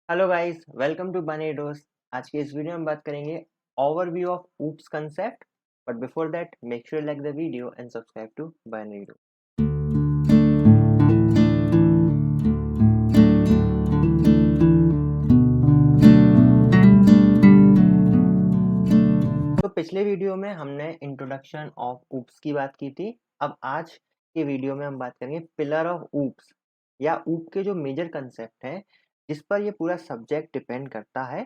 Hello guys, welcome to बनेडोस। आज की इस वीडियो में बात करेंगे overview of OOPs concept. But before that make sure like the video and subscribe to बनेडो। तो पिछले वीडियो में हमने इंट्रोडक्शन ऑफ ऊप्स की बात की थी। अब आज के वीडियो में हम बात करेंगे पिलर ऑफ ऊप्स या ऊप के जो मेजर कंसेप्ट हैं जिस पर ये पूरा सब्जेक्ट डिपेंड करता है,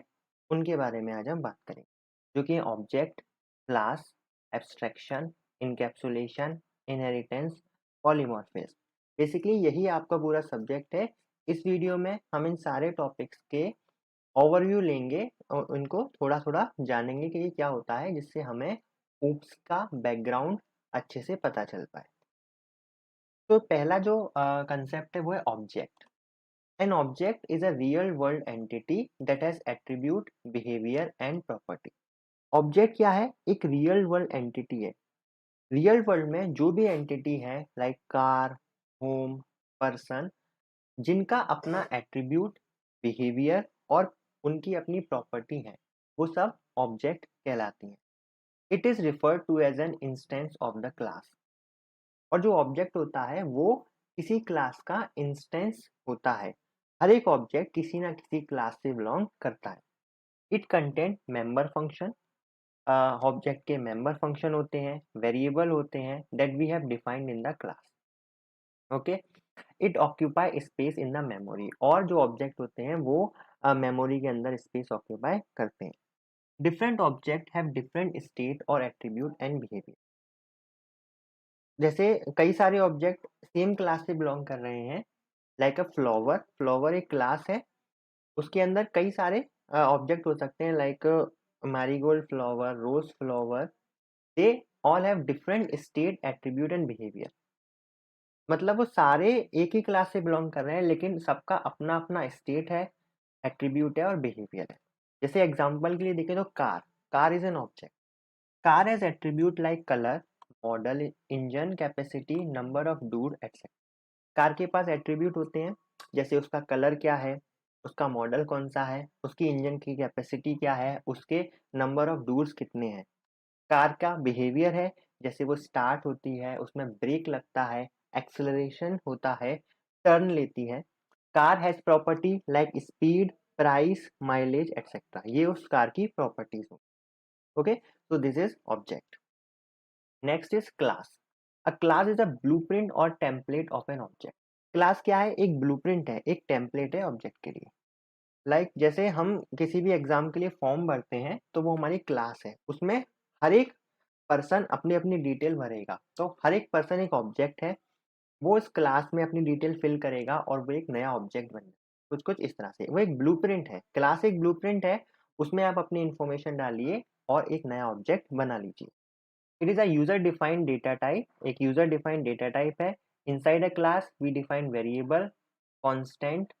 उनके बारे में आज हम बात करेंगे, जो कि object, class, abstraction, encapsulation, inheritance, polymorphism. Basically यही आपका पूरा सब्जेक्ट है। इस वीडियो में हम इन सारे टॉपिक्स के ओवरव्यू लेंगे और उनको थोड़ा थोड़ा जानेंगे कि ये क्या होता है, जिससे हमें ऊप्स का बैकग्राउंड अच्छे से पता चल पाए। तो पहला जो कंसेप्ट है वो है object. An object is a real world entity that has attribute, behaviour and property. Object क्या है? एक रियल वर्ल्ड एंटिटी है। रियल वर्ल्ड में जो भी एंटिटी है लाइक कार, होम, पर्सन, जिनका अपना एट्रीब्यूट, बिहेवियर और उनकी अपनी प्रॉपर्टी है, वो सब ऑब्जेक्ट कहलाती हैं। It is referred to as an instance of the class. और जो ऑब्जेक्ट होता है वो किसी क्लास का इंस्टेंस होता है। हर एक ऑब्जेक्ट किसी ना किसी क्लास से बिलोंग करता है। It content member function. Object के मेंबर फंक्शन होते हैं, वेरिएबल होते हैं that we have defined in the class. Okay. It occupy space in the memory. और जो ऑब्जेक्ट होते हैं वो मेमोरी के अंदर स्पेस ऑक्यूपाई करते हैं। Different object have different state और एट्रीब्यूट एंड बिहेवियर। जैसे कई सारे ऑब्जेक्ट सेम क्लास से बिलोंग कर रहे हैं, लाइक अ फ्लावर। फ्लावर एक क्लास है, उसके अंदर कई सारे ऑब्जेक्ट हो सकते हैं, like marigold flower, rose flower. They all have different state, attribute and behaviour. मतलब वो सारे एक ही क्लास से बिलोंग कर रहे हैं, लेकिन सबका अपना अपना स्टेट है, एट्रीब्यूट है और बिहेवियर है। जैसे एग्जांपल के लिए देखें तो car. Car is an object. Car has attribute like colour, model, engine capacity, number of door etcetera. Car के पास एट्रीब्यूट होते हैं, जैसे उसका कलर क्या है, उसका मॉडल कौन सा है, उसकी इंजन की कैपेसिटी क्या है, उसके नंबर ऑफ डूर्स कितने हैं। कार का बिहेवियर है, जैसे वो स्टार्ट होती है, उसमें ब्रेक लगता है, एक्सेलरेशन होता है, टर्न लेती है। Car has property like speed, price, mileage etcetera. ये उस कार की प्रॉपर्टीज हो। Okay, so this is object. Next is class. A class is a blueprint or template of an object. Class क्या है? एक ब्लूप्रिंट है, एक टेम्पलेट है ऑब्जेक्ट के लिए। जैसे हम किसी भी एग्जाम के लिए फॉर्म भरते हैं तो वो हमारी क्लास है, उसमें हर एक पर्सन अपनी अपनी डिटेल भरेगा। तो हर एक पर्सन एक ऑब्जेक्ट है, वो इस क्लास में अपनी डिटेल फिल करेगा और वो एक नया ऑब्जेक्ट बनेगा। कुछ कुछ इस तरह से वो एक ब्लूप्रिंट है। क्लास एक ब्लूप्रिंट है, उसमें आप अपनी इंफॉर्मेशन डालिए और एक नया ऑब्जेक्ट बना लीजिए। It is a user defined data type. एक यूजर डिफाइंड डेटा टाइप है। Inside a class we define variable, constant,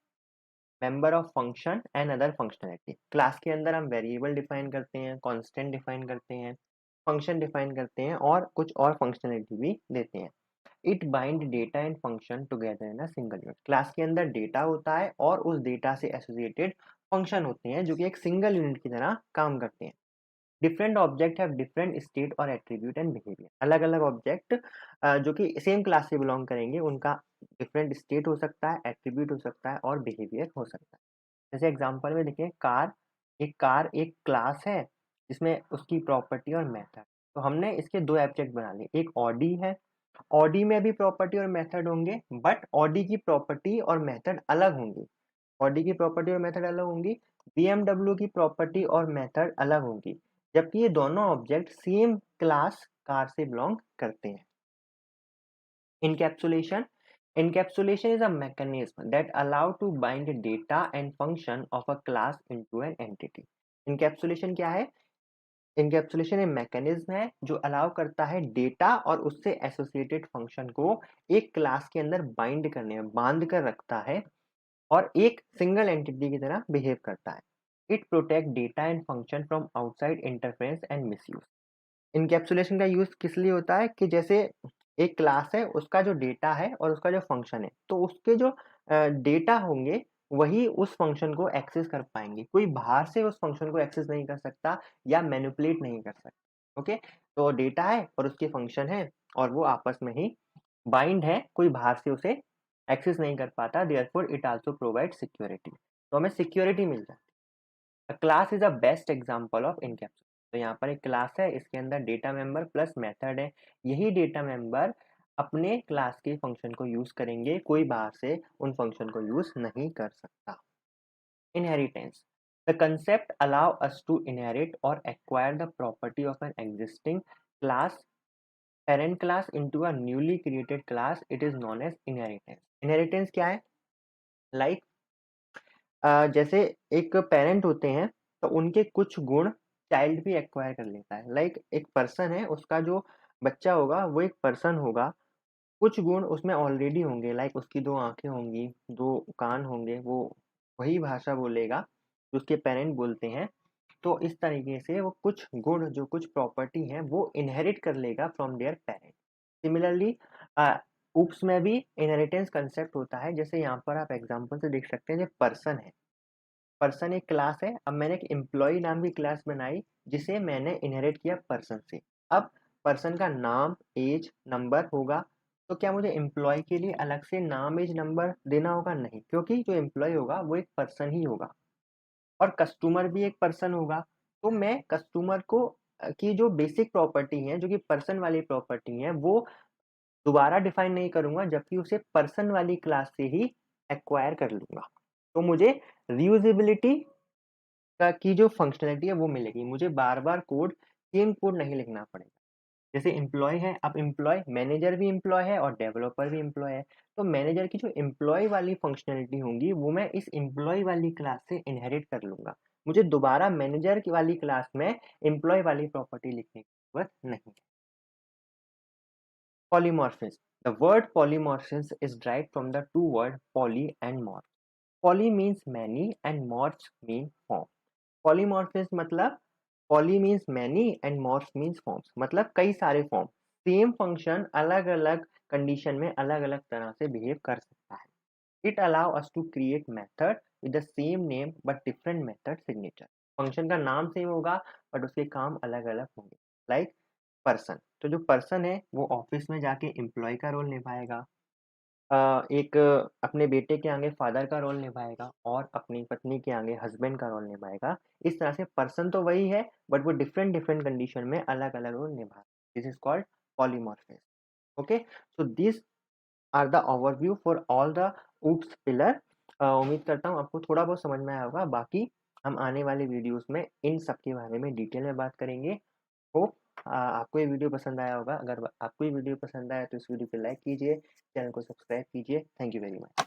member of function and other functionality. Class के अंदर हम वेरिएबल डिफाइन करते हैं, कांस्टेंट डिफाइन करते हैं, फंक्शन डिफाइन करते हैं और कुछ और फंक्शनैलिटी भी देते हैं। It bind data and function together in a single unit. Class के अंदर डेटा होता है और उस डेटा से एसोसिएटेड फंक्शन होते हैं जो कि एक सिंगल यूनिट की तरह काम करते हैं। Different object have different state और एट्रीब्यूट एंड बिहेवियर। अलग अलग ऑब्जेक्ट जो कि सेम क्लास से बिलोंग करेंगे, उनका डिफरेंट स्टेट हो सकता है, एट्रीब्यूट हो सकता है और बिहेवियर हो सकता है। जैसे एग्जांपल में देखिए, कार एक क्लास है जिसमें उसकी प्रॉपर्टी और मेथड। तो हमने इसके दो ऑब्जेक्ट बना लिए। एक ऑडी है, ऑडी में भी प्रॉपर्टी और मेथड होंगे, बट ऑडी की प्रॉपर्टी और मेथड अलग होंगी। ऑडी की प्रॉपर्टी और मेथड अलग होंगी, बीएमडब्ल्यू की प्रॉपर्टी और मेथड अलग होंगी, जबकि ये दोनों ऑब्जेक्ट सेम क्लास कार से बिलोंग करते हैं। Encapsulation. Encapsulation is a mechanism that allow to bind data and function of a class into an entity. Encapsulation क्या है? Encapsulation एक मैकेनिज्म है जो अलाउ करता है डेटा और उससे एसोसिएटेड फंक्शन को एक क्लास के अंदर बाइंड करने में, बांध कर रखता है और एक सिंगल एंटिटी की तरह बिहेव करता है। It protect data and function from outside interference and misuse. Encapsulation का यूज किस लिए होता है कि जैसे एक क्लास है, उसका जो डेटा है और उसका जो फंक्शन है, तो उसके जो डेटा होंगे वही उस फंक्शन को एक्सेस कर पाएंगे, कोई बाहर से उस फंक्शन को एक्सेस नहीं कर सकता या मैनिपुलेट नहीं कर सकता। ओके, तो डेटा है और उसके फंक्शन है और वो आपस में ही बाइंड है, कोई बाहर से उसे एक्सेस नहीं कर पाता, therefore it also provide security, तो हमें सिक्योरिटी मिल जाती है। Class is a best example of encapsulation. तो यहाँ पर एक क्लास है, इसके अंदर डेटा मेंबर प्लस मेथड है, यही डेटा मेंबर अपने क्लास के फंक्शन को यूज करेंगे, कोई बाहर से उन फंक्शन को यूज नहीं कर सकता। Inheritance. The concept allow us to inherit or acquire the property of an existing class, parent class into a newly created class. It is known as inheritance. Inheritance क्या है? Like जैसे एक parent होते हैं तो उनके कुछ गुण चाइल्ड भी एक्वायर कर लेता है। लाइक एक पर्सन है, उसका जो बच्चा होगा वो एक पर्सन होगा, कुछ गुण उसमें ऑलरेडी होंगे, लाइक उसकी 2 आँखें होंगी, 2 कान होंगे, वो वही भाषा बोलेगा जो उसके पेरेंट बोलते हैं। तो इस तरीके से वो कुछ गुण, जो कुछ प्रॉपर्टी हैं, वो इनहेरिट कर लेगा from there parent. Similarly oops में भी इनहेरिटेंस कंसेप्ट होता है। जैसे यहाँ पर आप एग्जांपल से देख सकते हैं, जो पर्सन है, पर्सन एक क्लास है। अब मैंने एक एम्प्लॉय नाम की क्लास बनाई जिसे मैंने इनहेरिट किया पर्सन से। अब पर्सन का नाम, एज, नंबर होगा, तो क्या मुझे एम्प्लॉय के लिए अलग से नाम, एज, नंबर देना होगा? नहीं, क्योंकि जो एम्प्लॉय होगा वो एक पर्सन ही होगा और कस्टमर भी एक पर्सन होगा। तो मैं कस्टमर को की जो बेसिक प्रॉपर्टी है, जो कि पर्सन वाली प्रॉपर्टी है, वो दोबारा डिफाइन नहीं करूंगा, जबकि उसे पर्सन वाली क्लास से ही एक्वायर कर लूंगा। तो मुझे रीयूजेबिलिटी का की जो फंक्शनैलिटी है वो मिलेगी, मुझे बार बार कोड, सेम कोड नहीं लिखना पड़ेगा। जैसे एम्प्लॉय है, अब एम्प्लॉय, मैनेजर भी एम्प्लॉय है और डेवलपर भी एम्प्लॉय है, तो मैनेजर की जो एम्प्लॉय वाली फंक्शनैलिटी होंगी वो मैं इस एम्प्लॉय वाली क्लास से इनहेरिट कर लूंगा। मुझे दोबारा मैनेजर की वाली क्लास में एम्प्लॉय वाली प्रॉपर्टी लिखने की जरूरत नहीं है। Polymorphism. The word polymorphism is derived from the two words poly and morph. Poly means many and morphs mean form. Polymorphism मतलब poly means many and morphs means forms, मतलब कई सारे फॉर्म, सेम फंक्शन अलग अलग condition में अलग अलग तरह से बिहेव कर सकता है। It allow us to create method with the same name but different method signature. Function का नाम सेम होगा बट उसके काम अलग अलग होंगे। लाइक पर्सन, तो जो पर्सन है वो ऑफिस में जाके एम्प्लॉय का रोल निभाएगा, एक अपने बेटे के आगे फादर का रोल निभाएगा और अपनी पत्नी के आगे हस्बैंड का रोल निभाएगा। इस तरह से पर्सन तो वही है बट वो डिफरेंट डिफरेंट कंडीशन में अलग अलग रोल निभा, this is called polymorphism. Okay, so this are the overview for all the oops pillar. उम्मीद करता हूँ आपको थोड़ा बहुत समझ में आया होगा, बाकी हम आने वाले वीडियोस में इन सब के बारे में डिटेल में बात करेंगे। होप आपको ये वीडियो पसंद आया होगा। अगर आपको ये वीडियो पसंद आया तो इस वीडियो को लाइक कीजिए, चैनल को सब्सक्राइब कीजिए। Thank you very much.